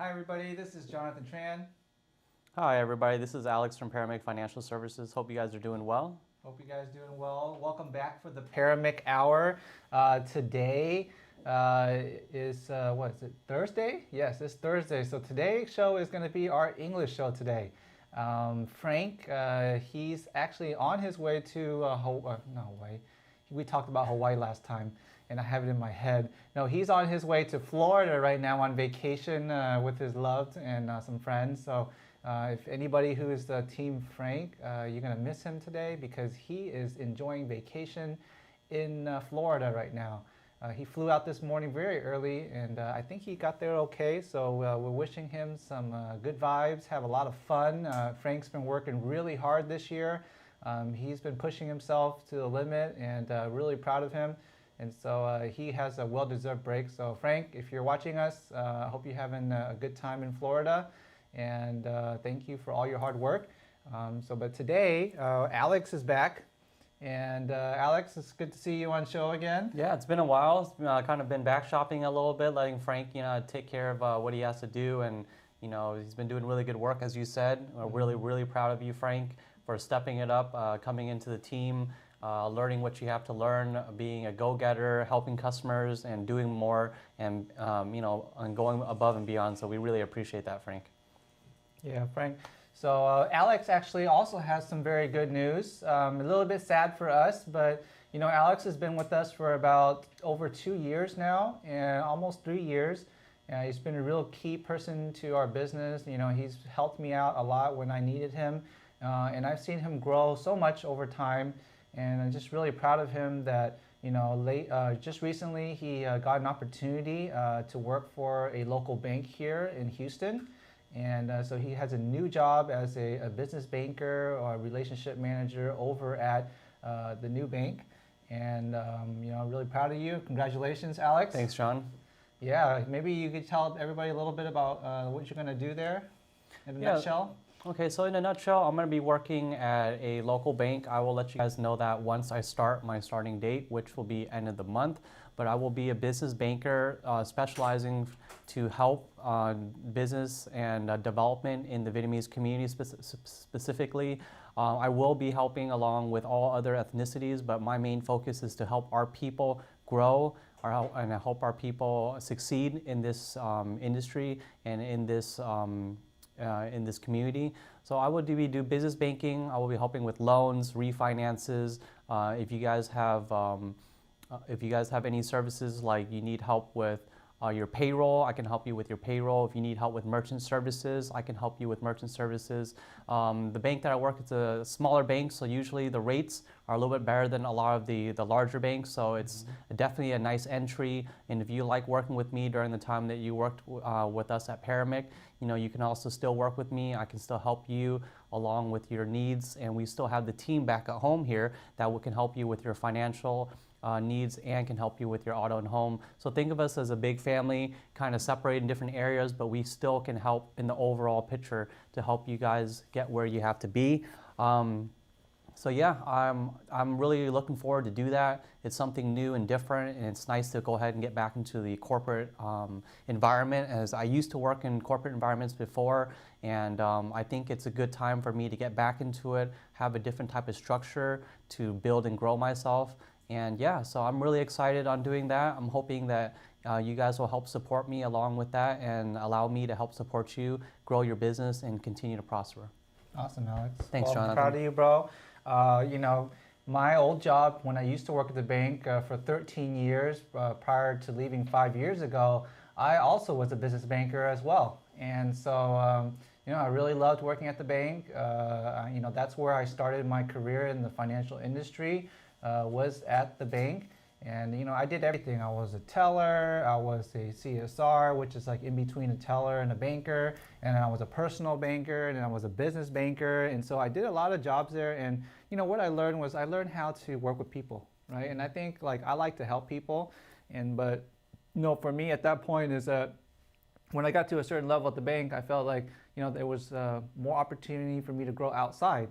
Hi everybody, this is Jonathan Tran. Hi everybody, this is Alex from Paramic Financial Services. Hope you guys are doing well. Hope you guys doing well. Welcome back for the Paramic Hour. Today what is it, Thursday? Yes, it's Thursday. So today's show is going to be our English show today. Frank, he's actually on his way to no Hawaii. We talked about Hawaii last time, and I have it in my head. No, he's on his way to Florida right now on vacation with his loved and some friends. So if anybody who is the Team Frank, you're going to miss him today because he is enjoying vacation in Florida right now. He flew out this morning very early, and I think he got there okay. So we're wishing him some good vibes, have a lot of fun. Frank's been working really hard this year. He's been pushing himself to the limit, and really proud of him. And so he has a well-deserved break. So Frank, if you're watching us, I hope you're having a good time in Florida. And thank you for all your hard work. But today, Alex is back. And Alex, it's good to see you on show again. Yeah, it's been a while. It's kind of been back shopping a little bit, letting Frank, take care of what he has to do. And, he's been doing really good work, as you said. We're really, really proud of you, Frank, for stepping it up, coming into the team, learning what you have to learn, being a go-getter, helping customers, and doing more, and, and going above and beyond. So we really appreciate that, Frank. Yeah, Frank. So Alex actually also has some very good news. A little bit sad for us, but Alex has been with us for about over 2 years now, and almost 3 years. He's been a real key person to our business. He's helped me out a lot when I needed him, and I've seen him grow so much over time. And I'm just really proud of him that just recently he got an opportunity to work for a local bank here in Houston. And so he has a new job as a business banker or a relationship manager over at the new bank. And I'm really proud of you. Congratulations, Alex. Thanks, John. Yeah, maybe you could tell everybody a little bit about what you're going to do there in a nutshell. Okay, so in a nutshell, I'm going to be working at a local bank. I will let you guys know that once I start my starting date, which will be end of the month. But I will be a business banker specializing to help business and development in the Vietnamese community specifically. I will be helping along with all other ethnicities, but my main focus is to help our people grow and help our people succeed in this industry and in this community. So I will do business banking. I will be helping with loans, refinances. If you guys have any services like you need help with your payroll, I can help you with your payroll. If you need help with merchant services, I can help you with merchant services. The bank that I work is a smaller bank, so usually the rates are a little bit better than a lot of the larger banks, so it's definitely a nice entry. And if you like working with me during the time that you worked with us at Paramic, you can also still work with me. I can still help you along with your needs, and we still have the team back at home here that can help you with your financial needs and can help you with your auto and home. So think of us as a big family, kind of separated in different areas, but we still can help in the overall picture to help you guys get where you have to be. So yeah, I'm really looking forward to do that. It's something new and different, and it's nice to go ahead and get back into the corporate environment, as I used to work in corporate environments before, and I think it's a good time for me to get back into it, have a different type of structure to build and grow myself. And yeah, so I'm really excited on doing that. I'm hoping that you guys will help support me along with that and allow me to help support you, grow your business, and continue to prosper. Awesome, Alex. Thanks, Jonathan. I'm proud of you, bro. My old job when I used to work at the bank for 13 years prior to leaving 5 years ago, I also was a business banker as well. And so, I really loved working at the bank. That's where I started my career in the financial industry. Was at the bank, and I did everything. I was a teller, I was a CSR, which is like in between a teller and a banker, and I was a personal banker, and I was a business banker, and so I did a lot of jobs there. And what I learned how to work with people, right? And I think I like to help people, but for me at that point is that when I got to a certain level at the bank, I felt like, there was more opportunity for me to grow outside.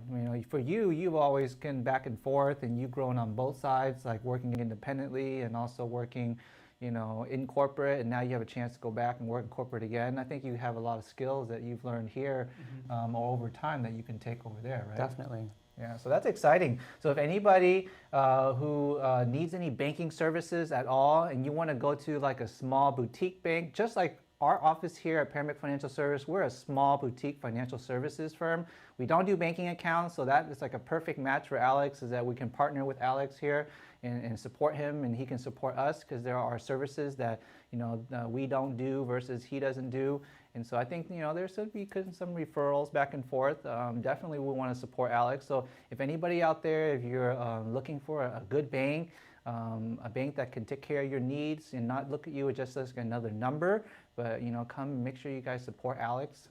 For you, you've always been back and forth, and you've grown on both sides, like working independently and also working, in corporate. And now you have a chance to go back and work in corporate again. I think you have a lot of skills that you've learned here over time that you can take over there, right? Definitely. Yeah, so that's exciting. So if anybody who needs any banking services at all, and you want to go to like a small boutique bank, just like our office here at Paramic Financial Service, we're a small boutique financial services firm. We don't do banking accounts, so that is like a perfect match for Alex, is that we can partner with Alex here and support him, and he can support us, because there are services that we don't do versus he doesn't do. And so I think there should be some referrals back and forth. Definitely we want to support Alex. So if anybody out there, if you're looking for a good bank, a bank that can take care of your needs and not look at you just as another number, but come and make sure you guys support Alex.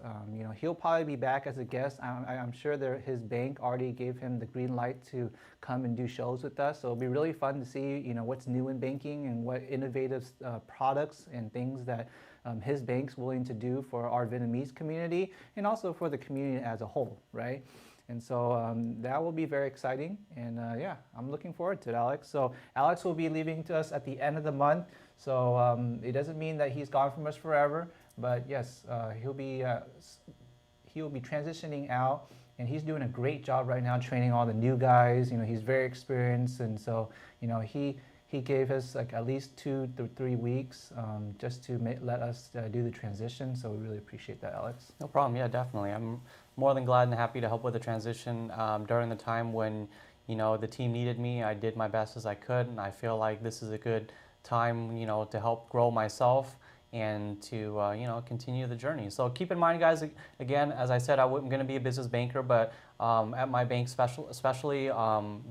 He'll probably be back as a guest. I'm sure his bank already gave him the green light to come and do shows with us. So it'll be really fun to see what's new in banking and what innovative products and things that his bank's willing to do for our Vietnamese community and also for the community as a whole, right? And so that will be very exciting. And yeah, I'm looking forward to it, Alex. So Alex will be leaving to us at the end of the month. So it doesn't mean that he's gone from us forever, but yes, he'll be transitioning out, and he's doing a great job right now training all the new guys. He's very experienced, and so he gave us like at least 2 to 3 weeks just to let us do the transition. So we really appreciate that, Alex. No problem. Yeah, definitely. I'm more than glad and happy to help with the transition. During the time when the team needed me, I did my best as I could, and I feel like this is a good time to help grow myself and to continue the journey. So keep in mind, guys, again, as I said, I'm going to be a business banker, but at my bank especially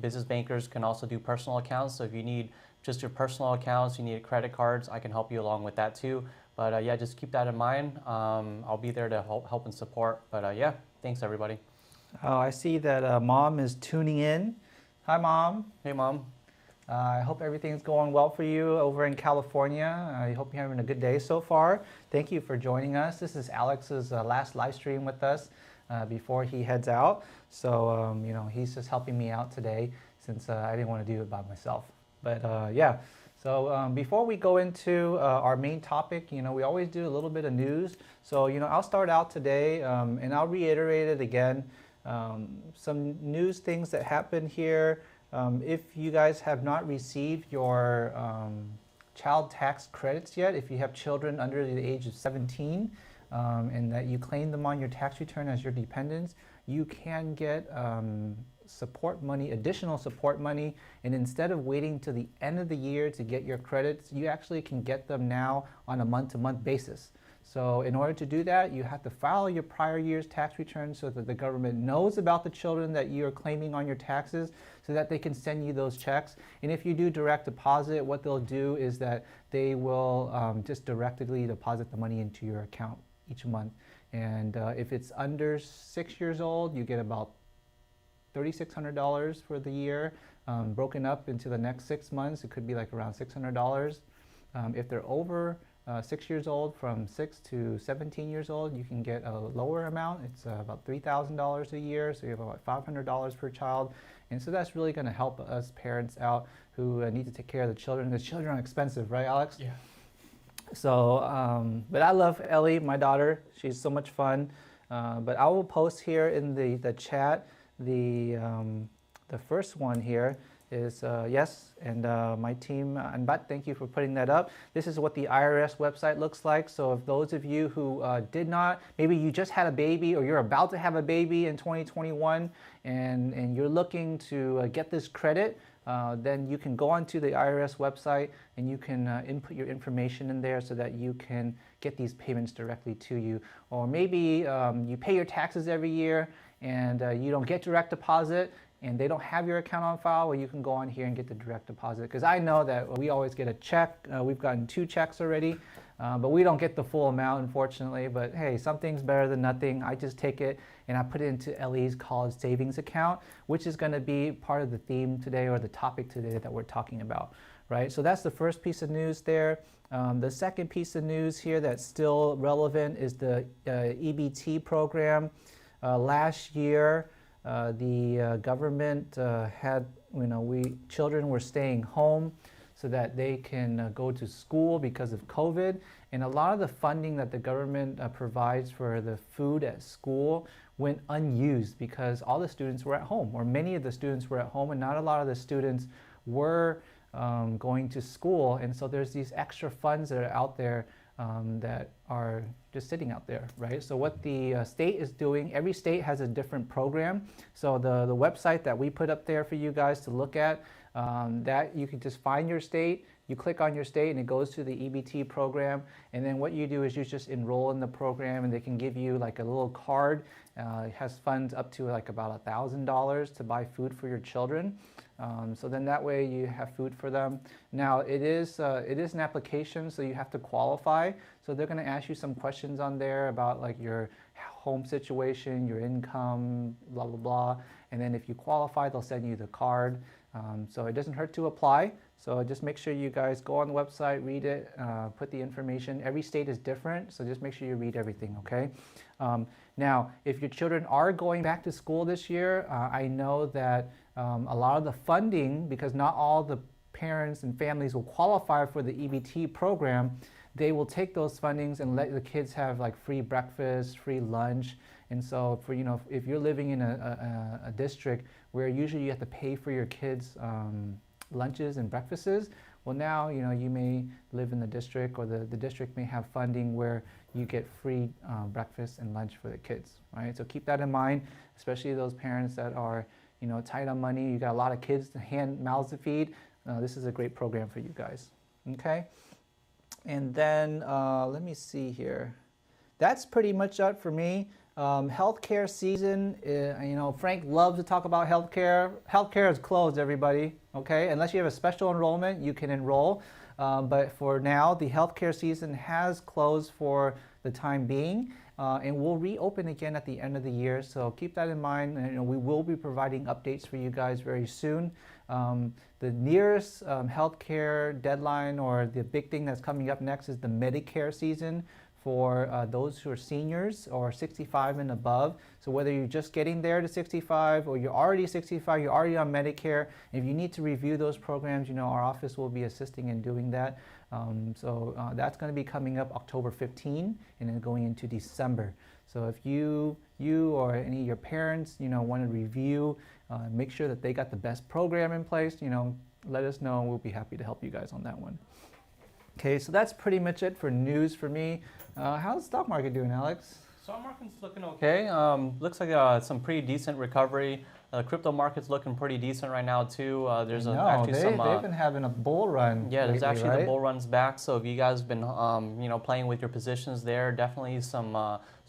business bankers can also do personal accounts. So if you need just your personal accounts, you need credit cards, I can help you along with that too. But yeah, just keep that in mind. I'll be there to help and support. But yeah, thanks everybody. Oh, I see that Mom is tuning in. Hi, Mom. Hey, Mom. I hope everything's going well for you over in California. I hope you're having a good day so far. Thank you for joining us. This is Alex's last live stream with us before he heads out. So, he's just helping me out today since I didn't want to do it by myself. But yeah, so before we go into our main topic, we always do a little bit of news. So, I'll start out today and I'll reiterate it again. Some news things that happened here. If you guys have not received your child tax credits yet, if you have children under the age of 17 and that you claim them on your tax return as your dependents, you can get support money, additional support money, and instead of waiting to the end of the year to get your credits, you actually can get them now on a month-to-month basis. So in order to do that, you have to file your prior year's tax return so that the government knows about the children that you are claiming on your taxes so that they can send you those checks. And if you do direct deposit, what they'll do is that they will just directly deposit the money into your account each month. And if it's under 6 years old, you get about $3,600 for the year. Broken up into the next 6 months, it could be like around $600. If they're over 6 years old, from 6 to 17 years old, you can get a lower amount. It's about $3,000 a year, so you have about $500 per child. And so that's really going to help us parents out who need to take care of the children. The children are expensive, right, Alex? Yeah. So, but I love Ellie, my daughter. She's so much fun. But I will post here in the chat the first one here is yes, and my team, and thank you for putting that up. This is what the IRS website looks like. So if those of you who did not, maybe you just had a baby or you're about to have a baby in 2021 and you're looking to get this credit, then you can go onto the IRS website and you can input your information in there so that you can get these payments directly to you. Or maybe you pay your taxes every year and you don't get direct deposit and they don't have your account on file, well, you can go on here and get the direct deposit. Because I know that we always get a check. We've gotten 2 checks already, but we don't get the full amount, unfortunately. But hey, something's better than nothing. I just take it and I put it into Ellie's college savings account, which is going to be part of the theme today or the topic today that we're talking about, right? So that's the first piece of news there. The second piece of news here that's still relevant is the EBT program. Last year, the government had, children were staying home so that they can go to school because of COVID. And a lot of the funding that the government provides for the food at school went unused because all the students were at home, or many of the students were at home, and not a lot of the students were going to school. And so there's these extra funds that are out there that are just sitting out there, right? So what the state is doing, every state has a different program. So the website that we put up there for you guys to look at, that you can just find your state, you click on your state and it goes to the EBT program, and then what you do is you just enroll in the program, and they can give you like a little card. It has funds up to like about $1,000 to buy food for your children. So then that way you have food for them. Now it is an application, so you have to qualify. So they're going to ask you some questions on there about like your home situation, your income, blah, blah, blah. And then if you qualify, they'll send you the card. So it doesn't hurt to apply. So just make sure you guys go on the website, read it, put the information. Every state is different, so just make sure you read everything, okay? Now, if your children are going back to school this year, I know that a lot of the funding, because not all the parents and families will qualify for the EBT program, they will take those fundings and let the kids have like free breakfast, free lunch. And so for, if you're living in a district where usually you have to pay for your kids' lunches and breakfasts, well now, you may live in the district, or the district may have funding where you get free breakfast and lunch for the kids, right? So keep that in mind, especially those parents that are, tight on money. You got a lot of kids to mouths to feed. This is a great program for you guys, okay? And then let me see here. That's pretty much it for me. Healthcare season, Frank loves to talk about healthcare. Healthcare is closed, everybody, okay? Unless you have a special enrollment, you can enroll. But for now, the healthcare season has closed for the time being, and we'll reopen again at the end of the year. So keep that in mind. And, we will be providing updates for you guys very soon. The nearest healthcare deadline, or the big thing that's coming up next, is the Medicare season for those who are seniors or 65 and above. So whether you're just getting there to 65, or you're already 65, you're already on Medicare, if you need to review those programs, our office will be assisting in doing that. So that's going to be coming up October 15 and then going into December. So if you or any of your parents, want to review, make sure that they got the best program in place, let us know, and we'll be happy to help you guys on that one. Okay, so that's pretty much it for news for me. How's the stock market doing, Alex? Stock market's looking okay. Looks like some pretty decent recovery. Crypto market's looking pretty decent right now too. They've been having a bull run. Yeah, lately, there's actually right? the bull run's back. So if you guys have been playing with your positions there, definitely some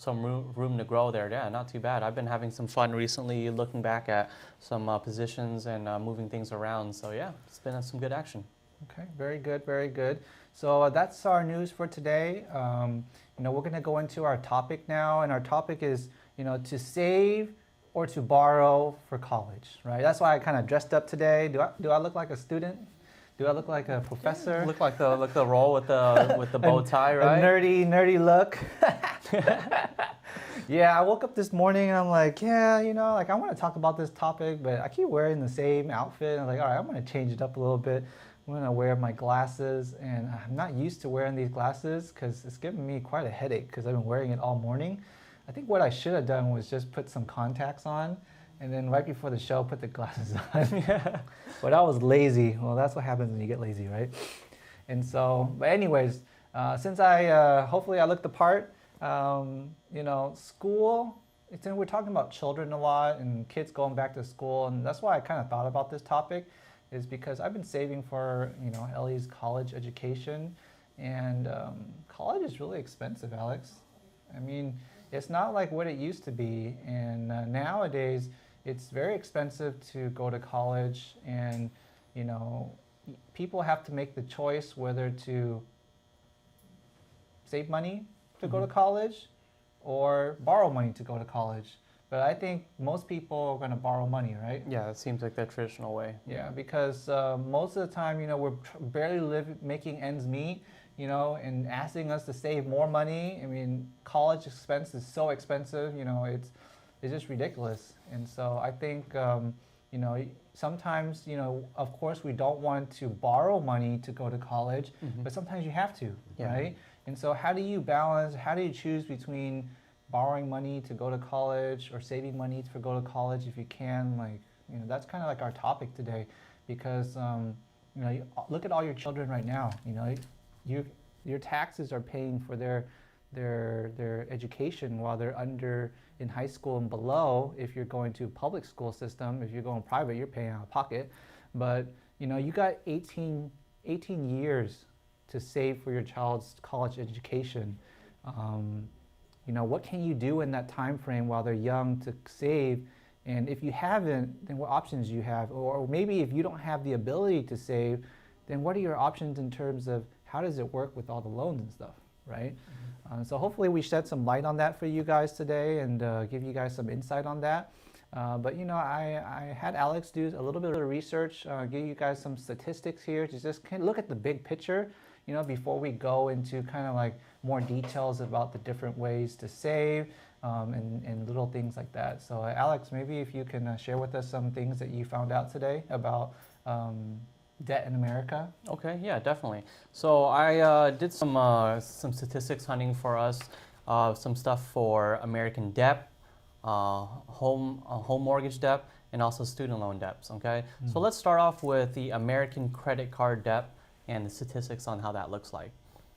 room to grow there. Yeah, not too bad. I've been having some fun recently looking back at some positions and moving things around. So yeah, it's been some good action. Okay, very good, very good. So that's our news for today. We're going to go into our topic now, and our topic is, to save or to borrow for college, right? That's why I kind of dressed up today. Do I look like a student? Do I look like a professor? You look like the role with the bow tie, right? A nerdy look. Yeah, I woke up this morning and I'm like, I want to talk about this topic, but I keep wearing the same outfit. And I'm like, all right, I'm going to change it up a little bit. I'm going to wear my glasses, and I'm not used to wearing these glasses because it's giving me quite a headache because I've been wearing it all morning. I think what I should have done was just put some contacts on, and then right before the show, put the glasses on. But I was lazy. Well, that's what happens when you get lazy, right? And so, but anyways, since hopefully I looked the part, school, we're talking about children a lot and kids going back to school, and that's why I kind of thought about this topic, is because I've been saving for, Ellie's college education, and college is really expensive, Alex. I mean, it's not like what it used to be, and nowadays it's very expensive to go to college, and, people have to make the choice whether to save money to go to college or borrow money to go to college. but I think most people are going to borrow money, right? Yeah, it seems like the traditional way. Yeah, because most of the time, we're barely making ends meet, and asking us to save more money. I mean, college expense is so expensive, it's just ridiculous. And so I think, sometimes, of course, we don't want to borrow money to go to college, but sometimes you have to, Yeah. right? And so how do you balance, how do you choose between borrowing money to go to college or saving money to go to college if you can? Like, that's kind of like our topic today, because look at all your children right now. Your taxes are paying for their education while they're under in high school and below. If you're going to a public school system, if you're going private, you're paying out of pocket. But you got 18 years to save for your child's college education. What can you do in that time frame while they're young to save? And if you haven't, then what options do you have? Or maybe if you don't have the ability to save, then what are your options in terms of how does it work with all the loans and stuff, right? So hopefully we shed some light on that for you guys today and give you guys some insight on that. But I had Alex do a little bit of research, give you guys some statistics here to just kind of look at the big picture, before we go into kind of like more details about the different ways to save and little things like that. So Alex, maybe if you can share with us some things that you found out today about debt in America. Okay, yeah, definitely. So I did some statistics hunting for us, some stuff for American debt, home mortgage debt, and also student loan debts. Okay, so let's start off with the American credit card debt and the statistics on how that looks like.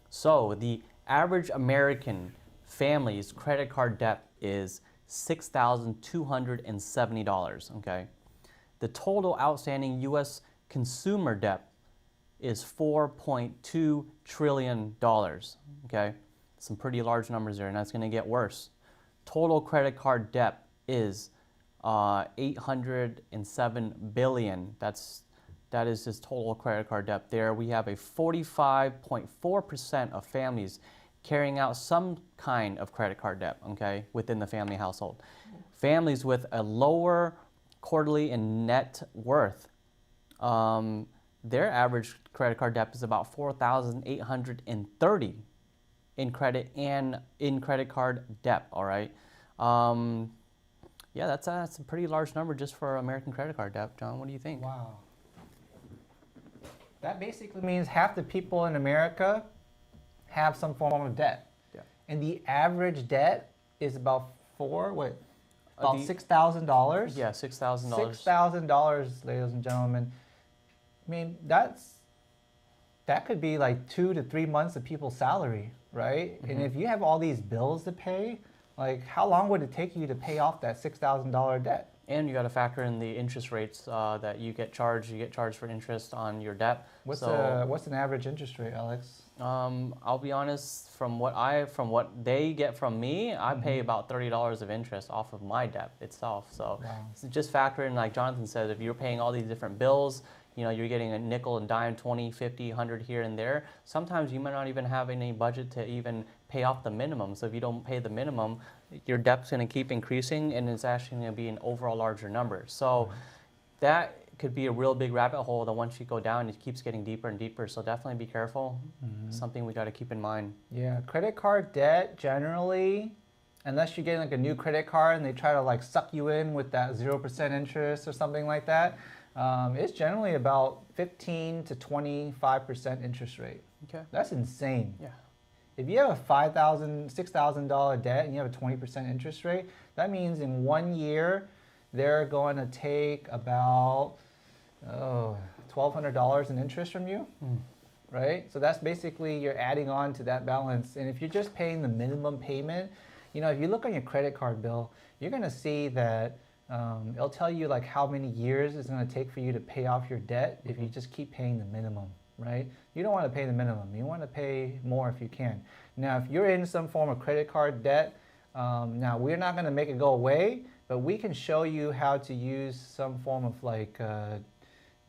So the average American family's credit card debt is $6,270. Okay, the total outstanding U.S. consumer debt is $4.2 trillion. Okay, some pretty large numbers there, and that's going to get worse. Total credit card debt is $807 billion. That is just total credit card debt there. We have a 45.4% of families carrying out some kind of credit card debt, okay, within the family household. Families with a lower quarterly and net worth, their average credit card debt is about $4,830 in credit card debt. All right, yeah, that's a pretty large number just for American credit card debt. John, what do you think? Wow. That basically means half the people in America have some form of debt. Yeah. And the average debt is about $6,000? Yeah, $6,000. $6,000, ladies and gentlemen. I mean, that could be like 2 to 3 months of people's salary, right? And if you have all these bills to pay, like how long would it take you to pay off that $6,000 debt? And you got to factor in the interest rates that you get charged. You get charged for interest on your debt. What's an average interest rate, Alex? I'll be honest. From what they get from me, I pay about $30 of interest off of my debt itself. So just factor in, like Jonathan said, if you're paying all these different bills, you're getting a nickel and dime, 20, 50, 100 here and there. Sometimes you might not even have any budget to even pay off the minimum. So if you don't pay the minimum, your debt's going to keep increasing, and it's actually going to be an overall larger number. So that could be a real big rabbit hole that once you go down, it keeps getting deeper and deeper. So definitely be careful. Something we got to keep in mind. Yeah, credit card debt generally, unless you're getting like a new credit card and they try to like suck you in with that 0% interest or something like that, it's generally about 15 to 25% interest rate. Okay. That's insane. Yeah. If you have a $5,000, $6,000 debt and you have a 20% interest rate, that means in 1 year they're going to take about $1,200 in interest from you, right? So that's basically you're adding on to that balance. And if you're just paying the minimum payment, if you look on your credit card bill, you're going to see that it'll tell you like how many years it's going to take for you to pay off your debt if you just keep paying the minimum, right? You don't want to pay the minimum. You want to pay more if you can. Now, if you're in some form of credit card debt, now we're not going to make it go away, but we can show you how to use some form of like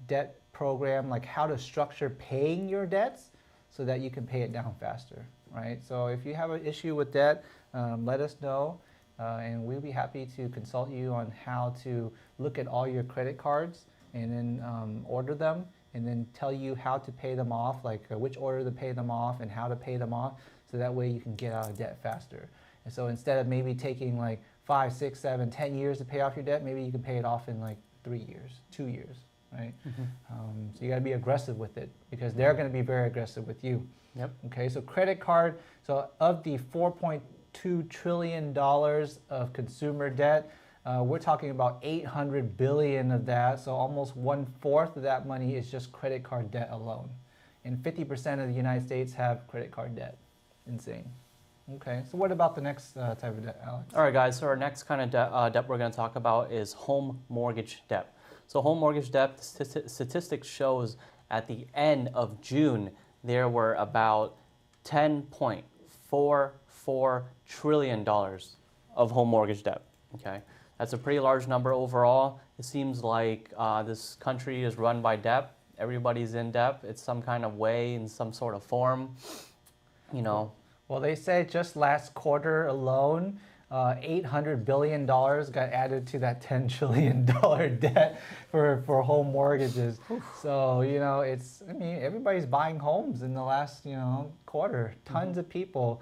debt program, like how to structure paying your debts so that you can pay it down faster, right? So if you have an issue with debt, let us know. and we'll be happy to consult you on how to look at all your credit cards and then order them and then tell you how to pay them off, like which order to pay them off and how to pay them off, so that way you can get out of debt faster. And so instead of maybe taking like 5, 6, 7, 10 years to pay off your debt, maybe you can pay it off in like 3 years, 2 years, right? So you got to be aggressive with it because they're going to be very aggressive with you. Yep. Okay, so credit card, so of the $4.2 trillion of consumer debt, we're talking about 800 billion of that, so almost 1/4 of that money is just credit card debt alone. And 50% of the United States have credit card debt. Insane. Okay, so what about the next type of debt, Alex? All right, guys, so our next kind of debt we're going to talk about is home mortgage debt. So home mortgage debt, statistics shows at the end of June, there were about $10.44 trillion of home mortgage debt, okay? That's a pretty large number overall. It seems like this country is run by debt. Everybody's in debt. It's some kind of way, in some sort of form, you know. Well, they say just last quarter alone, $800 billion got added to that $10 trillion debt for home mortgages. So, you know, I mean, everybody's buying homes in the last, quarter. Tons of people.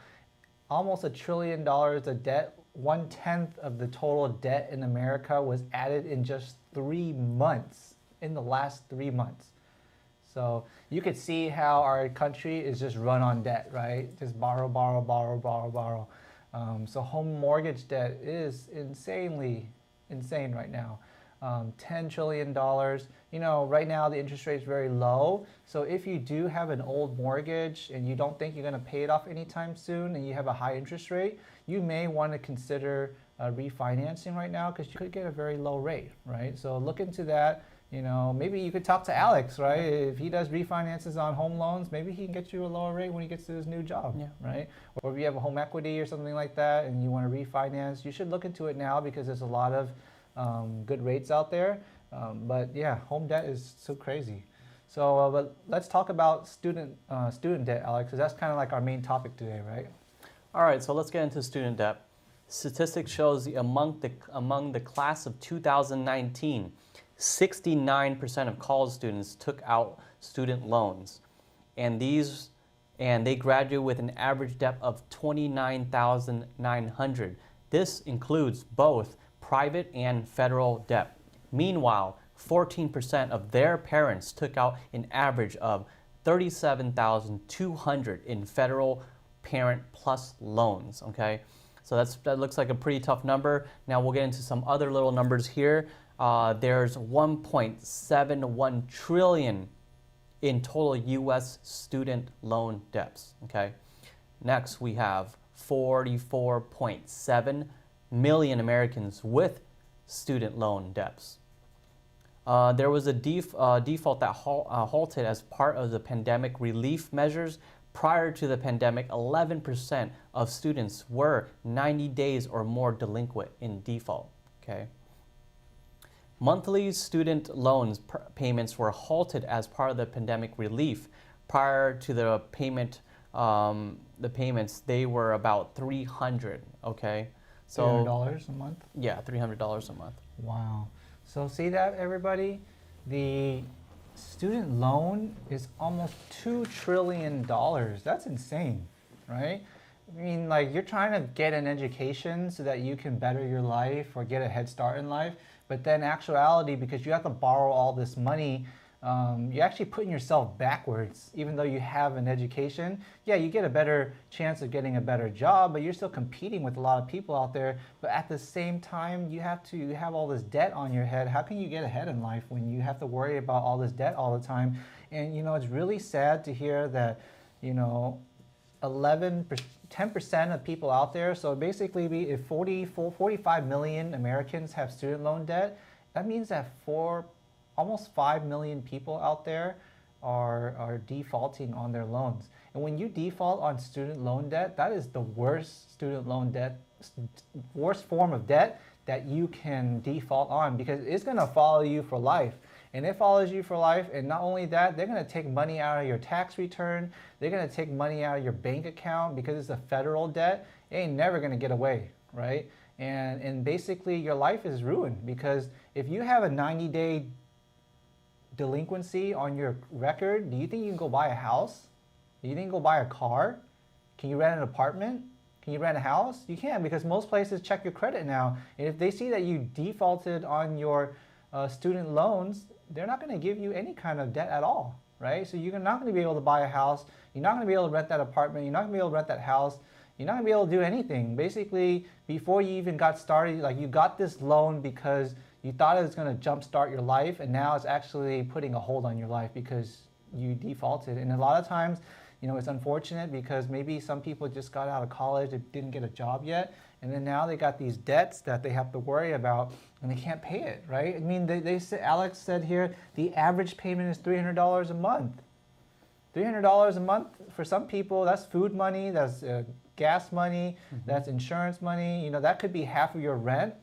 Almost $1 trillion of debt. 1/10 of the total debt in America was added in just 3 months, in the last 3 months. So you could see how our country is just run on debt, right? Just borrow, borrow, borrow, borrow, borrow. So home mortgage debt is insane right now. $10 trillion. You know, right now the interest rate is very low. So if you do have an old mortgage and you don't think you're going to pay it off anytime soon and you have a high interest rate, you may want to consider refinancing right now because you could get a very low rate, right? So look into that. You know, maybe you could talk to Alex, right? If he does refinances on home loans, maybe he can get you a lower rate when he gets to his new job, right? Or if you have a home equity or something like that and you want to refinance, you should look into it now because there's a lot of good rates out there. But yeah, home debt is so crazy. So but let's talk about student debt, Alex, because that's kind of like our main topic today, right? All right, so let's get into student debt. Statistics shows among the class of 2019, 69% of college students took out student loans, and they graduate with an average debt of $29,900. This includes both private and federal debt. Meanwhile, 14% of their parents took out an average of $37,200 in federal parent plus loans, okay? So that looks like a pretty tough number. Now we'll get into some other little numbers here. There's 1.71 trillion in total U.S. student loan debts, okay? Next, we have 44.7 million Americans with student loan debts. There was a default that halted as part of the pandemic relief measures. Prior to the pandemic, 11% of students were 90 days or more delinquent in default, okay? Monthly student loans payments were halted as part of the pandemic relief. Prior to the payments, they were about $300, okay? So $300 a month? Yeah, $300 a month. Wow. So see that, everybody? The student loan is almost $2 trillion. That's insane, right? I mean, like, you're trying to get an education so that you can better your life or get a head start in life. But then actuality, because you have to borrow all this money, you're actually putting yourself backwards. Even though you have an education, yeah, you get a better chance of getting a better job, but you're still competing with a lot of people out there. But at the same time, you have all this debt on your head. How can you get ahead in life when you have to worry about all this debt all the time? And, it's really sad to hear that, 10% of people out there, so basically if 45 million Americans have student loan debt, that means that almost 5 million people out there are defaulting on their loans. And when you default on student loan debt, that is the worst worst form of debt that you can default on, because it's going to follow you for life. And it follows you for life, and not only that, they're going to take money out of your tax return, they're going to take money out of your bank account because it's a federal debt. It ain't never going to get away, right? and basically your life is ruined, because if you have a 90-day delinquency on your record, do you think you can go buy a house? Do you think you can go buy a car? Can you rent an apartment? Can you rent a house? You can't, because most places check your credit now. And if they see that you defaulted on your student loans, they're not going to give you any kind of debt at all, right? So you're not going to be able to buy a house. You're not going to be able to rent that apartment. You're not going to be able to rent that house. You're not going to be able to do anything. Basically, before you even got started, like, you got this loan because you thought it was going to jumpstart your life, and now it's actually putting a hold on your life because you defaulted. And a lot of times, it's unfortunate because maybe some people just got out of college, they didn't get a job yet, and then now they got these debts that they have to worry about, and they can't pay it, right? I mean, they said, Alex said here, the average payment is $300 a month. $300 a month for some people, that's food money, that's gas money, that's insurance money. That could be half of your rent,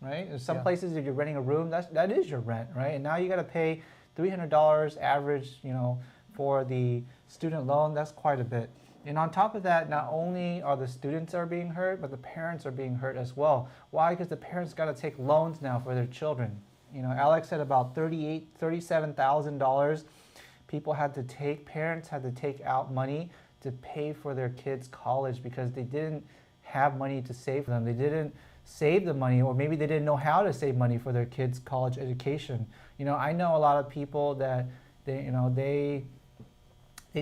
right? In some places, if you're renting a room, that is your rent, right? And now you got to pay $300 average, for the student loan. That's quite a bit. And on top of that, not only are the students are being hurt, but the parents are being hurt as well. Why? Because the parents got to take loans now for their children. Alex said about $37,000 parents had to take out money to pay for their kids' college because they didn't have money to save for them. They didn't save the money, or maybe they didn't know how to save money for their kids' college education. I know a lot of people that they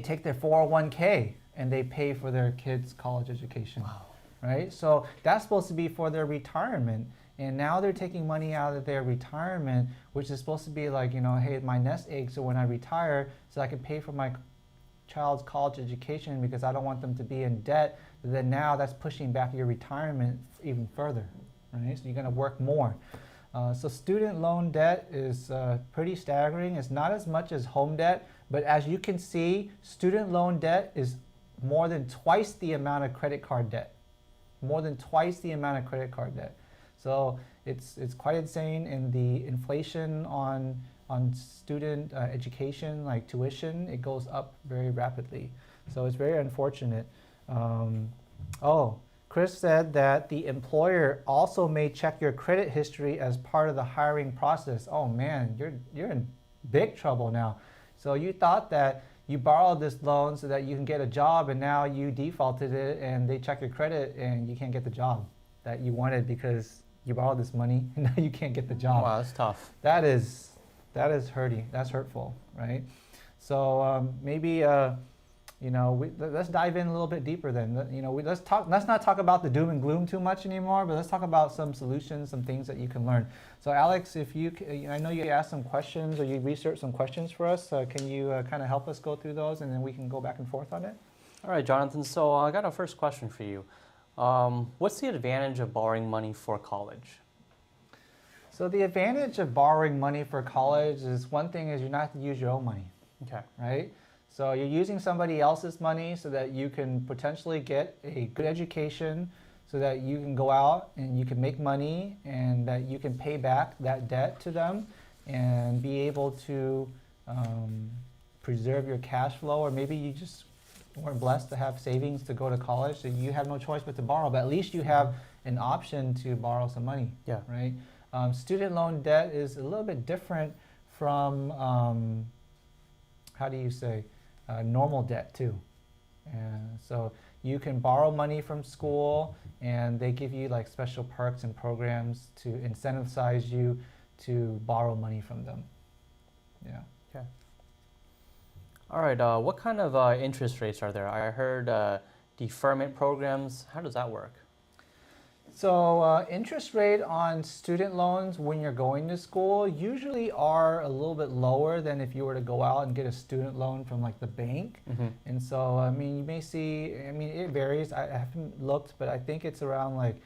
take their 401k and they pay for their kids' college education. Wow. Right? So that's supposed to be for their retirement. And now they're taking money out of their retirement, which is supposed to be like, hey, my nest egg, so when I retire, so I can pay for my child's college education because I don't want them to be in debt. But then now that's pushing back your retirement even further, right? So you're going to work more. So student loan debt is pretty staggering. It's not as much as home debt, but as you can see, student loan debt is more than twice the amount of credit card debt. More than twice the amount of credit card debt. So it's quite insane, and the inflation on student education, like tuition, it goes up very rapidly. So it's very unfortunate. Chris said that the employer also may check your credit history as part of the hiring process. Oh man, you're in big trouble now. So you thought that you borrowed this loan so that you can get a job, and now you defaulted it and they check your credit and you can't get the job that you wanted because you borrowed this money and now you can't get the job. Wow, that's tough. That is hurting. That's hurtful, right? So maybe let's dive in a little bit deeper then. Let's not talk about the doom and gloom too much anymore, but let's talk about some solutions, some things that you can learn. So Alex, if I know you asked some questions or you researched some questions for us. Can you kind of help us go through those, and then we can go back and forth on it? All right, Jonathan. So I got a first question for you. What's the advantage of borrowing money for college? So the advantage of borrowing money for college is, one thing is you not have to use your own money. Okay. Right? So you're using somebody else's money so that you can potentially get a good education, so that you can go out and you can make money, and that you can pay back that debt to them and be able to preserve your cash flow. Or maybe you just weren't blessed to have savings to go to college, so you have no choice but to borrow. But at least you have an option to borrow some money. Yeah. Right? Student loan debt is a little bit different from, normal debt too. And so you can borrow money from school, and they give you like special perks and programs to incentivize you to borrow money from them. Yeah. Okay. All right. What kind of interest rates are there? I heard deferment programs. How does that work? So interest rate on student loans when you're going to school usually are a little bit lower than if you were to go out and get a student loan from like the bank. Mm-hmm. And so, you may see, it varies. I haven't looked, but I think it's around like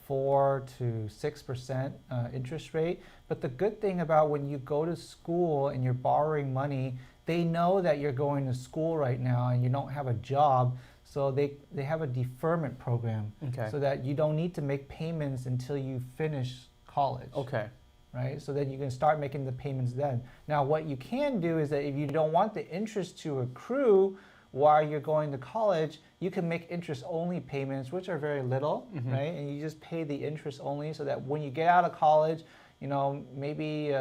4 to 6% interest rate. But the good thing about when you go to school and you're borrowing money, they know that you're going to school right now and you don't have a job. So they have a deferment program, Okay. so that you don't need to make payments until you finish college. Okay. Right? So that you can start making the payments then. Now, what you can do is that if you don't want the interest to accrue, while you're going to college, you can make interest-only payments, which are very little, right? And you just pay the interest only, so that when you get out of college, maybe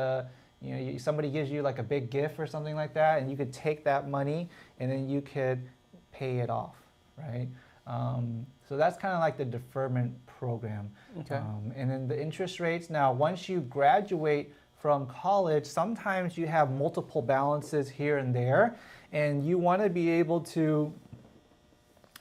somebody gives you like a big gift or something like that, and you could take that money and then you could pay it off, right? So that's kind of like the deferment program. Okay. And then the interest rates. Now, once you graduate from college, sometimes you have multiple balances here and there, and you want to be able to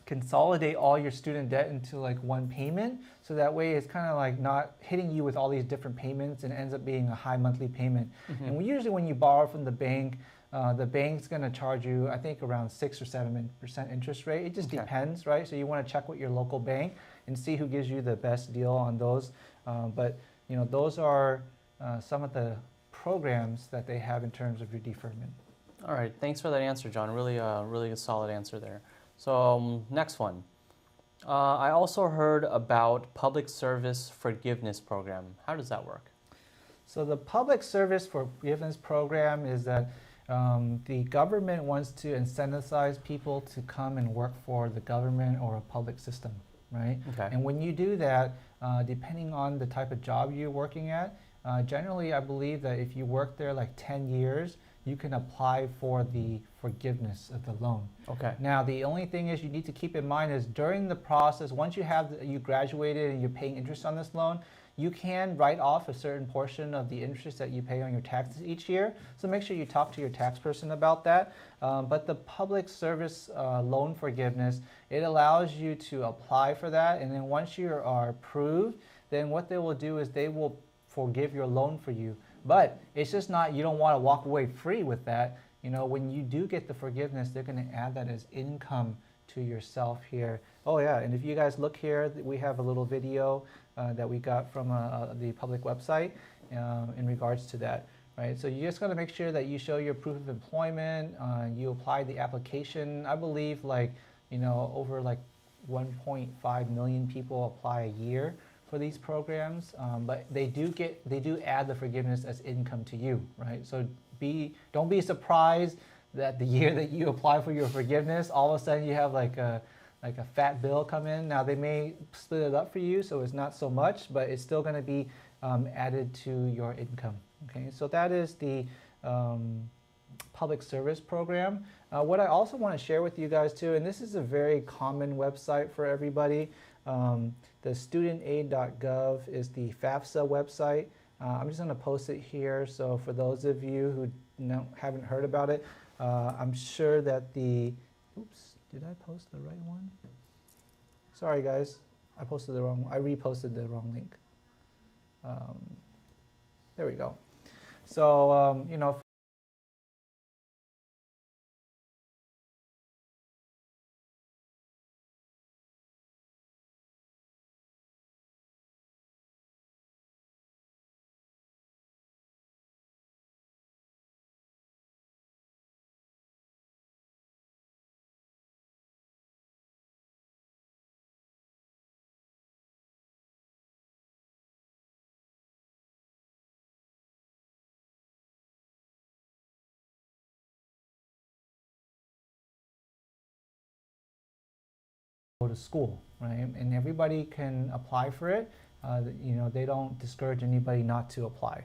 consolidate all your student debt into like one payment, so that way it's kind of like not hitting you with all these different payments and ends up being a high monthly payment. And usually when you borrow from the bank's going to charge you, I think, around 6 or 7% interest rate. It just depends, right? So you want to check with your local bank and see who gives you the best deal on those. But those are some of the programs that they have in terms of your deferment. All right, thanks for that answer, John. Really a solid answer there. So next one. I also heard about public service forgiveness program. How does that work? So the public service forgiveness program is that the government wants to incentivize people to come and work for the government or a public system, right? Okay. And when you do that, depending on the type of job you're working at, generally I believe that if you work there like 10 years, you can apply for the forgiveness of the loan. Okay. Now, the only thing is you need to keep in mind is during the process, once you graduated and you're paying interest on this loan, you can write off a certain portion of the interest that you pay on your taxes each year. So make sure you talk to your tax person about that. But the public service loan forgiveness, it allows you to apply for that. And then once you are approved, then what they will do is they will forgive your loan for you. But it's just not, you don't want to walk away free with that. When you do get the forgiveness, they're going to add that as income to yourself here. Oh yeah, and if you guys look here, we have a little video that we got from the public website in regards to that, right? So you just got to make sure that you show your proof of employment, you apply the application. I believe over 1.5 million people apply a year for these programs, but they do add the forgiveness as income to you, right? So don't be surprised that the year that you apply for your forgiveness, all of a sudden you have like a fat bill come in. Now they may split it up for you, so it's not so much, but it's still going to be added to your income. Okay, so that is the public service program. What I also want to share with you guys too, and this is a very common website for everybody. The studentaid.gov is the FAFSA website. I'm just going to post it here. So for those of you who haven't heard about it, I'm sure that oops, did I post the right one? Sorry guys, I reposted the wrong link. There we go. So, go to school, right? And everybody can apply for it. They don't discourage anybody not to apply.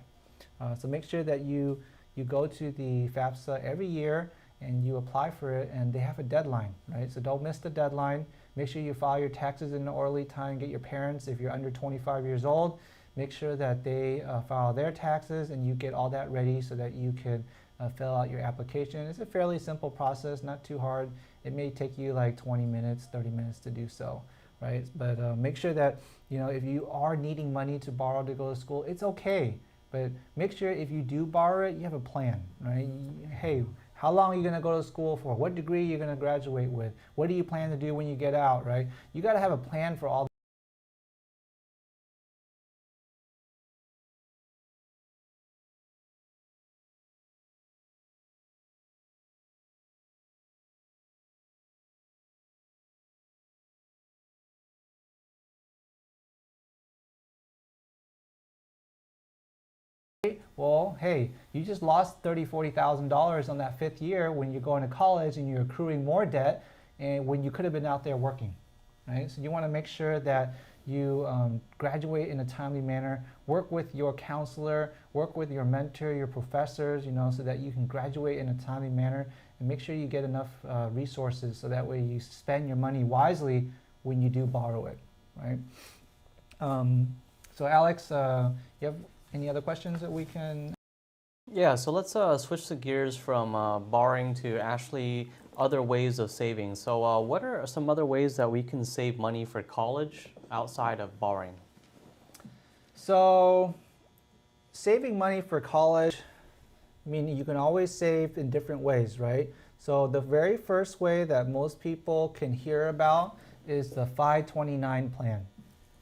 So make sure that you go to the FAFSA every year and you apply for it, and they have a deadline, right? So don't miss the deadline. Make sure you file your taxes in an orderly time. Get your parents, if you're under 25 years old, make sure that they file their taxes and you get all that ready so that you can fill out your application. It's a fairly simple process, not too hard. It may take you like 20 minutes, 30 minutes to do so, right? But make sure that, if you are needing money to borrow to go to school, it's okay. But make sure if you do borrow it, you have a plan, right? Hey, how long are you going to go to school for? What degree are you going to graduate with? What do you plan to do when you get out, right? You got to have a plan for all. Well, hey, you just lost $30,000, $40,000 on that fifth year when you're going to college and you're accruing more debt, and when you could have been out there working, right? So you want to make sure that you graduate in a timely manner, work with your counselor, work with your mentor, your professors, so that you can graduate in a timely manner, and make sure you get enough resources so that way you spend your money wisely when you do borrow it, right? So Alex, you have any other questions that we can? Yeah, so let's switch the gears from borrowing to actually other ways of saving. So what are some other ways that we can save money for college outside of borrowing? So saving money for college, I mean, you can always save in different ways, right? So the very first way that most people can hear about is the 529 plan,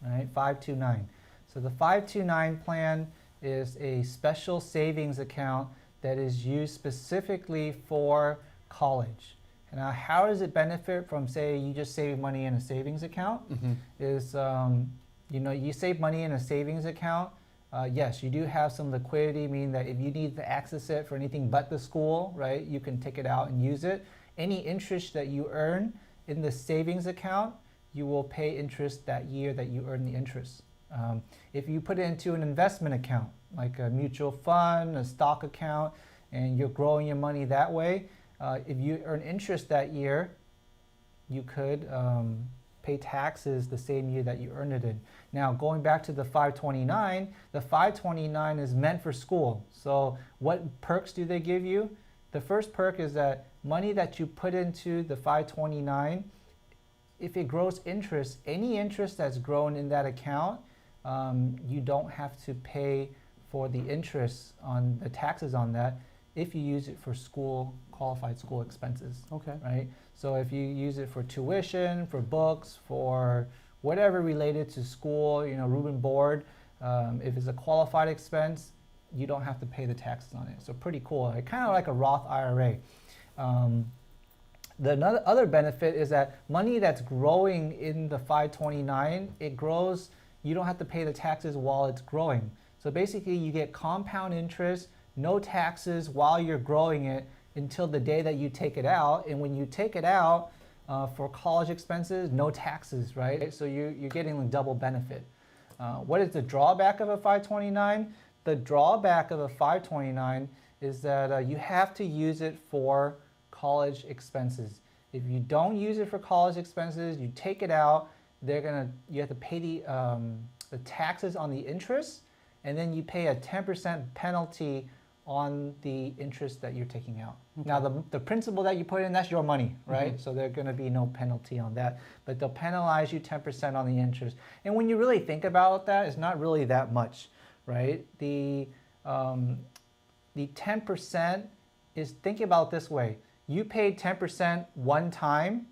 right? 529. So the 529 plan is a special savings account that is used specifically for college. Now, how does it benefit from, say, you just saving money in a savings account? Is, you save money in a savings account. Yes, you do have some liquidity, meaning that if you need to access it for anything but the school, right, you can take it out and use it. Any interest that you earn in the savings account, you will pay interest that year that you earn the interest. If you put it into an investment account, like a mutual fund, a stock account, and you're growing your money that way, if you earn interest that year, you could pay taxes the same year that you earned it in. Now, going back to the 529, the 529 is meant for school. So what perks do they give you? The first perk is that money that you put into the 529, if it grows interest, any interest that's grown in that account, you don't have to pay for the interest on the taxes on that if you use it for qualified school expenses. Okay. Right? So if you use it for tuition, for books, for whatever related to school, room and board, if it's a qualified expense, you don't have to pay the taxes on it. So pretty cool. It's kind of like a Roth IRA. The other benefit is that money that's growing in the 529, it grows, you don't have to pay the taxes while it's growing. So basically you get compound interest, no taxes while you're growing it until the day that you take it out. And when you take it out for college expenses, no taxes, right? So you're getting a double benefit. What is the drawback of a 529? The drawback of a 529 is that you have to use it for college expenses. If you don't use it for college expenses, you take it out, you have to pay the taxes on the interest, and then you pay a 10% penalty on the interest that you're taking out. Okay. Now, the principal that you put in, that's your money, right? So there's going to be no penalty on that, but they'll penalize you 10% on the interest. And when you really think about that, it's not really that much, right? The 10% is, think about it this way. You paid 10% one time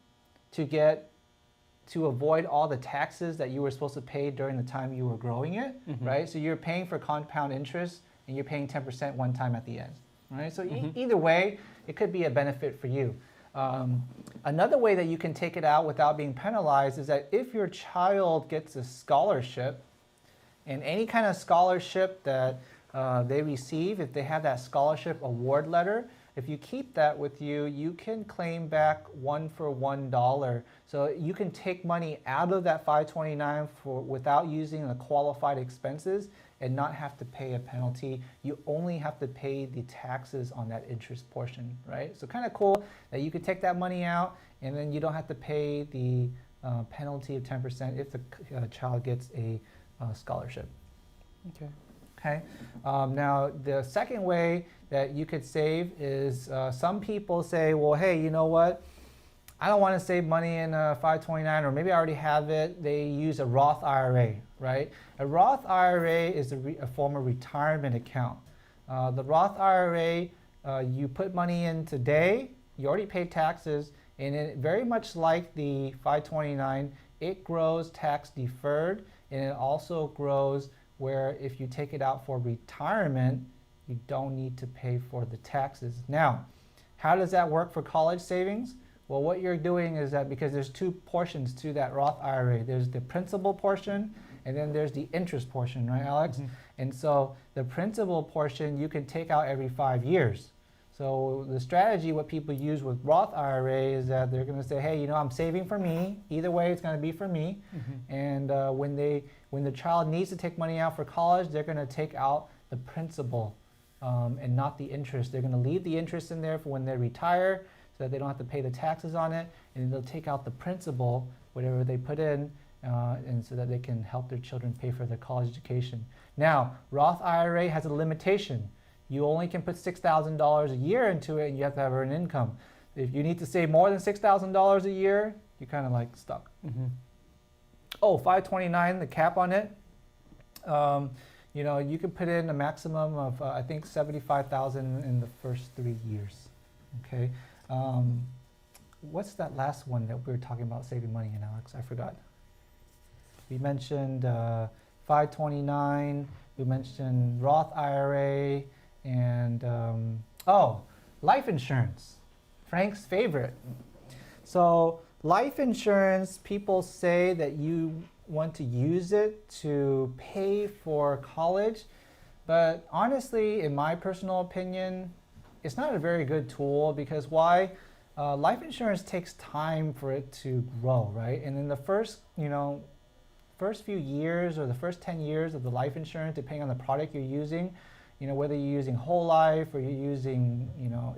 to avoid all the taxes that you were supposed to pay during the time you were growing it, right? So you're paying for compound interest, and you're paying 10% one time at the end, right? So either way, it could be a benefit for you. Another way that you can take it out without being penalized is that if your child gets a scholarship, and any kind of scholarship that they receive, if they have that scholarship award letter, if you keep that with you, you can claim back $1 for $1. So you can take money out of that 529 without using the qualified expenses and not have to pay a penalty. You only have to pay the taxes on that interest portion, right? So kind of cool that you could take that money out and then you don't have to pay the penalty of 10% if the child gets a scholarship. Okay. Okay. Now, the second way that you could save is some people say, well, hey, you know what? I don't want to save money in a 529, or maybe I already have it. They use a Roth IRA, right? A Roth IRA is a form of retirement account. The Roth IRA, you put money in today, you already paid taxes, and it, very much like the 529, it grows tax deferred, and it also grows where if you take it out for retirement, you don't need to pay for the taxes. Now, how does that work for college savings? Well, what you're doing is that because there's two portions to that Roth IRA. There's the principal portion and then there's the interest portion, right, Alex? And so the principal portion you can take out every 5 years. So the strategy, what people use with Roth IRA is that they're going to say, hey, I'm saving for me. Either way, it's going to be for me. And when the child needs to take money out for college, they're going to take out the principal and not the interest. They're going to leave the interest in there for when they retire so that they don't have to pay the taxes on it. And they'll take out the principal, whatever they put in, and so that they can help their children pay for their college education. Now, Roth IRA has a limitation. You only can put $6,000 a year into it, and you have to have earned income. If you need to save more than $6,000 a year, you're kind of like stuck. Oh, 529, the cap on it. You can put in a maximum of I think $75,000 in the first 3 years. Okay. What's that last one that we were talking about saving money in, Alex? I forgot. We mentioned 529. We mentioned Roth IRA. And, life insurance, Frank's favorite. So life insurance, people say that you want to use it to pay for college. But honestly, in my personal opinion, it's not a very good tool because why? Life insurance takes time for it to grow, right? And in the first few years or the first 10 years of the life insurance, depending on the product you're using, whether you're using whole life or you're using,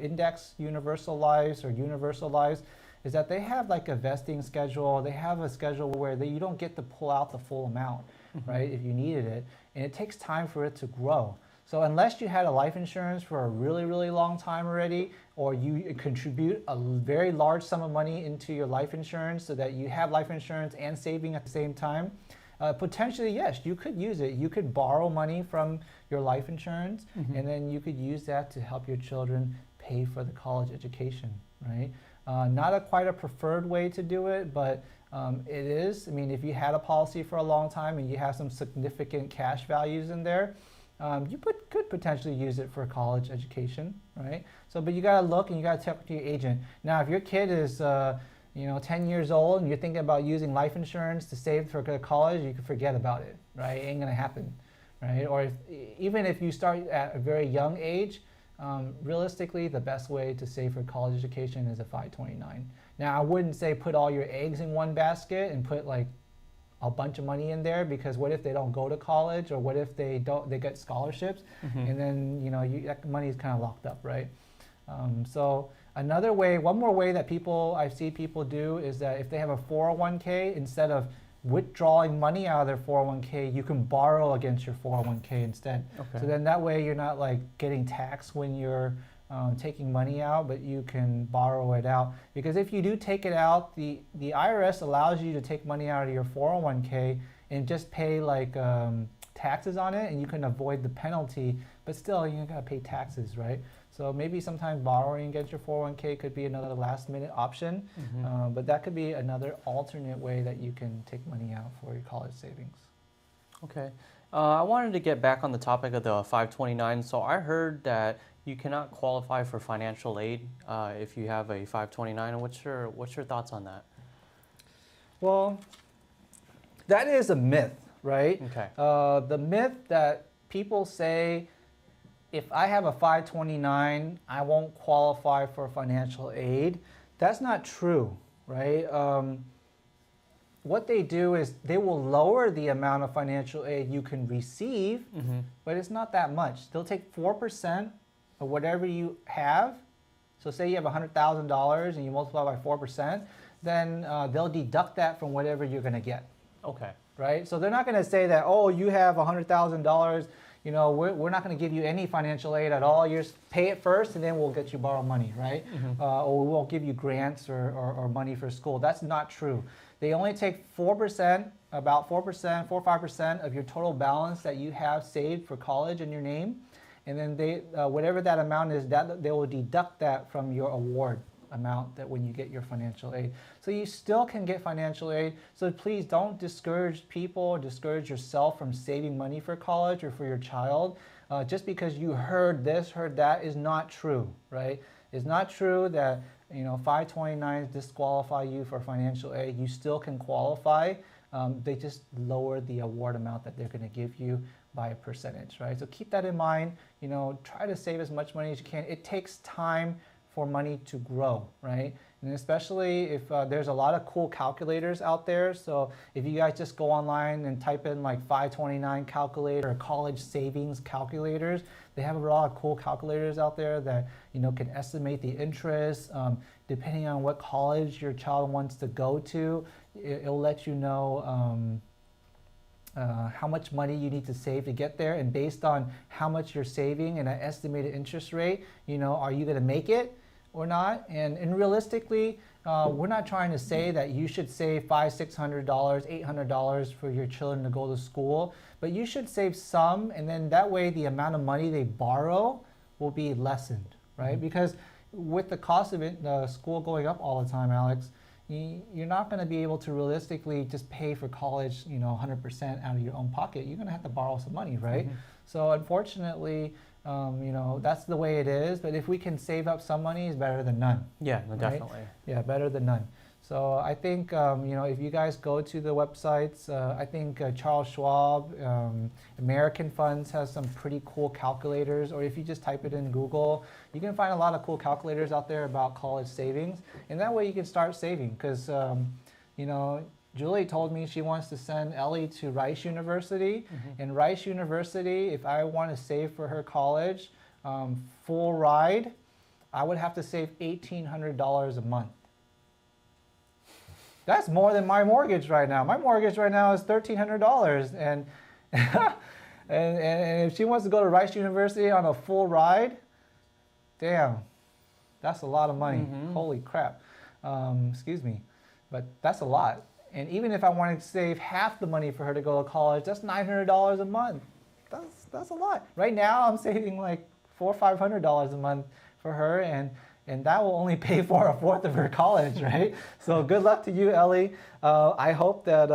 index universal lives or universal lives, is that they have like a vesting schedule. They have a schedule where you don't get to pull out the full amount, right, if you needed it. And it takes time for it to grow. So unless you had a life insurance for a really, really long time already, or you contribute a very large sum of money into your life insurance so that you have life insurance and saving at the same time, potentially, yes, you could use it. You could borrow money from your life insurance, and then you could use that to help your children pay for the college education, right? Not quite a preferred way to do it, but it is. I mean, if you had a policy for a long time and you have some significant cash values in there, you could potentially use it for college education, right? So, but you got to look and you got to talk to your agent. Now, if your kid is 10 years old and you're thinking about using life insurance to save for college, you can forget about it, right? It ain't gonna happen, right? Or even if you start at a very young age, realistically, the best way to save for college education is a 529. Now, I wouldn't say put all your eggs in one basket and put like a bunch of money in there, because what if they don't go to college, or what if they get scholarships, and then that money is kind of locked up, right? So one more way that I see people do is that if they have a 401k, instead of withdrawing money out of their 401k, you can borrow against your 401k instead. Okay. So then that way you're not like getting taxed when you're taking money out, but you can borrow it out. Because if you do take it out, the IRS allows you to take money out of your 401k and just pay like taxes on it, and you can avoid the penalty, but still you gotta pay taxes, right? So maybe sometimes borrowing against your 401k could be another last minute option, but that could be another alternate way that you can take money out for your college savings. Okay. I wanted to get back on the topic of the 529. So I heard that you cannot qualify for financial aid if you have a 529. What's your thoughts on that? Well, that is a myth, right? Okay. The myth that people say, if I have a 529, I won't qualify for financial aid. That's not true, right? What they do is they will lower the amount of financial aid you can receive, but it's not that much. They'll take 4% of whatever you have. So say you have $100,000 and you multiply by 4%, then they'll deduct that from whatever you're going to get. Okay. Right? So they're not going to say that, oh, you have $100,000, we're not going to give you any financial aid at all. You just pay it first and then we'll get you borrow money, right? Or we won't give you grants or money for school. That's not true. They only take 4%, about 4%, 4 or 5% of your total balance that you have saved for college in your name. And then they, whatever that amount is, that they will deduct that from your award amount that when you get your financial aid. So you still can get financial aid. So please don't discourage people or discourage yourself from saving money for college or for your child. Just because you heard this, heard that is not true, right? It's not true that 529 disqualify you for financial aid. You still can qualify. They just lower the award amount that they're going to give you by a percentage, right? So keep that in mind. Try to save as much money as you can. It takes time for money to grow, right? And especially if there's a lot of cool calculators out there. So if you guys just go online and type in like 529 calculator or college savings calculators, they have a lot of cool calculators out there that can estimate the interest. Depending on what college your child wants to go to, it'll let you know how much money you need to save to get there. And based on how much you're saving and an estimated interest rate, are you going to make it or not? And realistically, we're not trying to say that you should save $500, $600, $800 for your children to go to school, but you should save some, and then that way the amount of money they borrow will be lessened, right? Mm-hmm. Because with the cost of it, school going up all the time, Alex, you're not going to be able to realistically just pay for college, 100% out of your own pocket. You're going to have to borrow some money, right? Mm-hmm. So unfortunately, that's the way it is. But if we can save up some money, it's better than none. Yeah, no, right? Definitely. Yeah, better than none. So I think, if you guys go to the websites, I think Charles Schwab, American Funds has some pretty cool calculators. Or if you just type it in Google, you can find a lot of cool calculators out there about college savings. And that way you can start saving because, Julie told me she wants to send Ellie to Rice University. Mm-hmm. And Rice University, if I want to save for her college, full ride, I would have to save $1,800 a month. That's more than my mortgage right now. My mortgage right now is $1,300. And, and if she wants to go to Rice University on a full ride, damn, that's a lot of money. Mm-hmm. Holy crap. Excuse me. But that's a lot. And even if I wanted to save half the money for her to go to college, that's $900 a month. That's a lot. Right now, I'm saving like $400 or $500 a month for her, and that will only pay for a fourth of her college, right? So good luck to you, Ellie. I hope that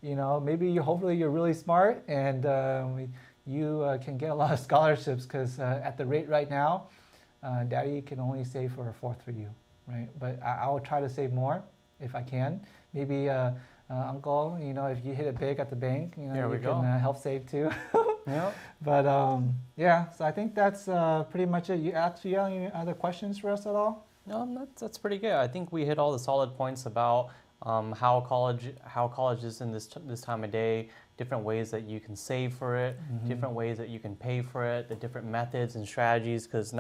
hopefully you're really smart and you can get a lot of scholarships because at the rate right now, Daddy can only save for a fourth for you, right? But I will try to save more if I can. Maybe Uncle, if you hit it big at the bank, you can help save too. Yeah. But so I think that's pretty much it. You have any other questions for us at all? No, that's pretty good. I think we hit all the solid points about how college is in this time of day, different ways that you can save for it, mm-hmm. different ways that you can pay for it, the different methods and strategies. Because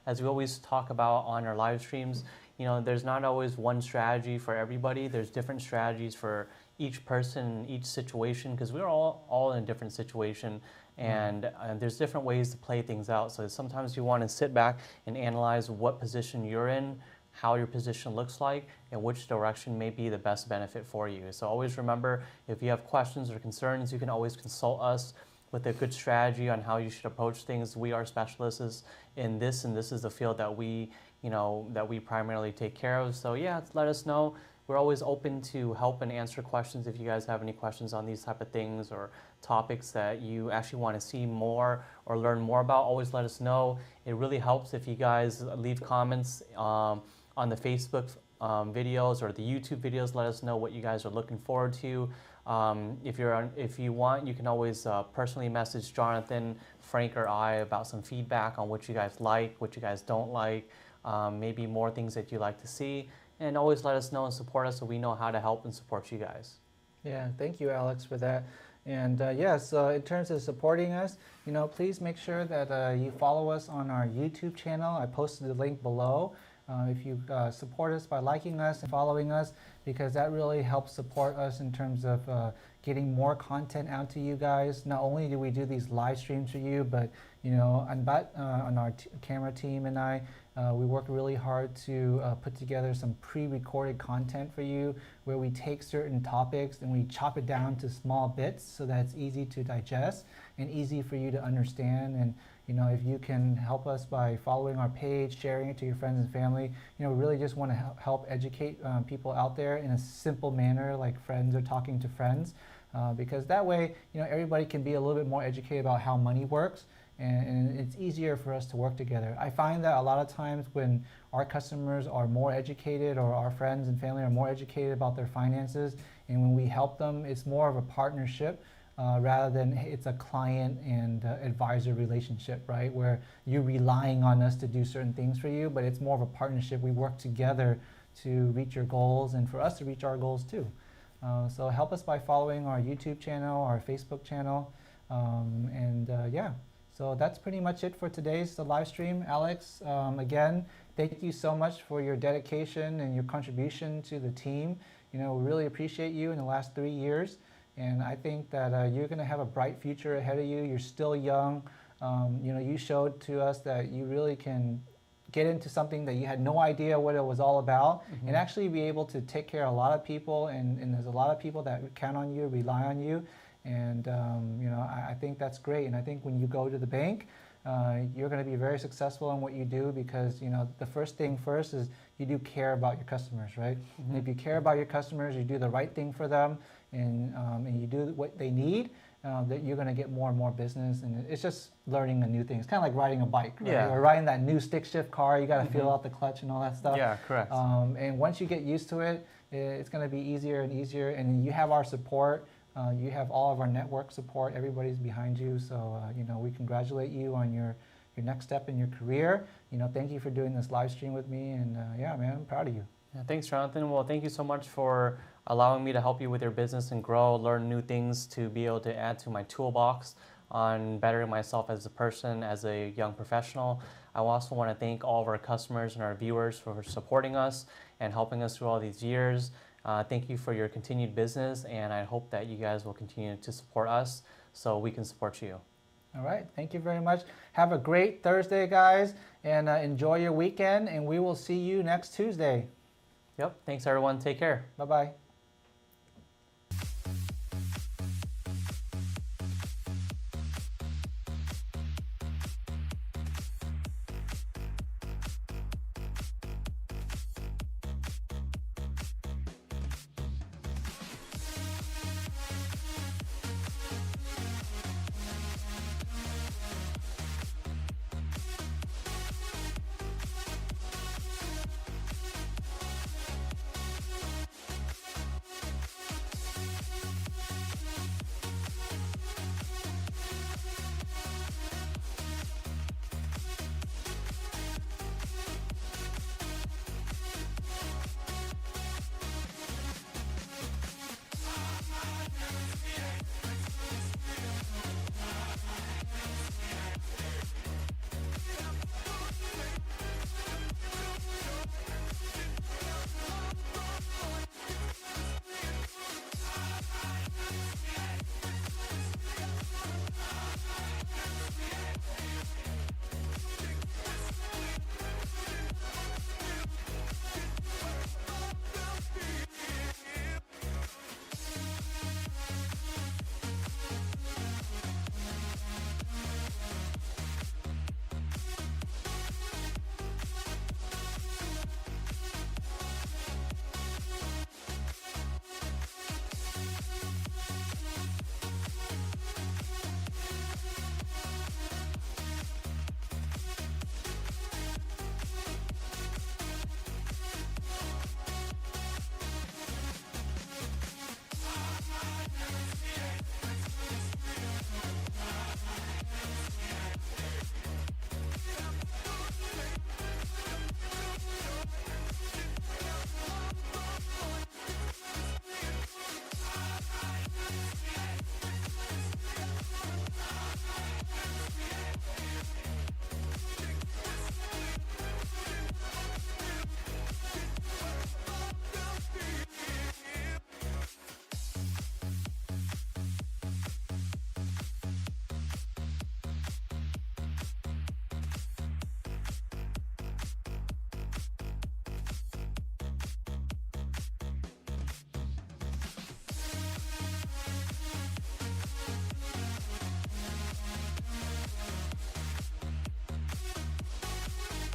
as we always talk about on our live streams, there's not always one strategy for everybody. There's different strategies for each person, each situation, because we're all in a different situation, and there's different ways to play things out. So sometimes you want to sit back and analyze what position you're in, how your position looks like, and which direction may be the best benefit for you. So always remember, if you have questions or concerns, you can always consult us with a good strategy on how you should approach things. We are specialists in this, and this is the field that we primarily take care of. So yeah, let us know. We're always open to help and answer questions. If you guys have any questions on these type of things or topics that you actually want to see more or learn more about, always let us know. It really helps if you guys leave comments on the Facebook videos or the YouTube videos. Let us know what you guys are looking forward to. If you want, you can always personally message Jonathan, Frank, or I about some feedback on what you guys like, what you guys don't like, maybe more things that you'd like to see. And always let us know and support us so we know how to help and support you guys. Yeah, thank you, Alex, for that. And yes, in terms of supporting us, please make sure that you follow us on our YouTube channel. I posted the link below. If you support us by liking us and following us, because that really helps support us in terms of getting more content out to you guys. Not only do we do these live streams for you, but on our camera team and I, we work really hard to put together some pre-recorded content for you where we take certain topics and we chop it down to small bits so that it's easy to digest and easy for you to understand. And if you can help us by following our page, sharing it to your friends and family, we really just want to help educate people out there in a simple manner, like friends are talking to friends, because that way, everybody can be a little bit more educated about how money works. and it's easier for us to work together. I find that a lot of times when our customers are more educated, or our friends and family are more educated about their finances, and when we help them, it's more of a partnership rather than it's a client and advisor relationship, right? Where you're relying on us to do certain things for you, but it's more of a partnership. We work together to reach your goals and for us to reach our goals too. So help us by following our YouTube channel, our Facebook channel, yeah. So that's pretty much it for today's live stream. Alex, again, thank you so much for your dedication and your contribution to the team. We really appreciate you in the last 3 years. And I think that you're going to have a bright future ahead of you. You're still young. You showed to us that you really can get into something that you had no idea what it was all about, and actually be able to take care of a lot of people. And there's a lot of people that count on you, rely on you. And I think that's great. And I think when you go to the bank, you're going to be very successful in what you do, because the first thing first is you do care about your customers, right? And if you care about your customers, you do the right thing for them, and you do what they need, that you're going to get more and more business. And it's just learning a new thing. It's kind of like riding a bike, right? Yeah. Or riding that new stick shift car. You got to feel out the clutch and all that stuff. Yeah, correct. And once you get used to it, it's going to be easier and easier. And you have our support. You have all of our network support. Everybody's behind you. So, we congratulate you on your next step in your career. Thank you for doing this live stream with me. And yeah, man, I'm proud of you. Yeah, thanks, Jonathan. Well, thank you so much for allowing me to help you with your business and grow, learn new things to be able to add to my toolbox on bettering myself as a person, as a young professional. I also want to thank all of our customers and our viewers for supporting us and helping us through all these years. Thank you for your continued business, and I hope that you guys will continue to support us so we can support you. All right. Thank you very much. Have a great Thursday, guys, and enjoy your weekend, and we will see you next Tuesday. Yep. Thanks, everyone. Take care. Bye-bye.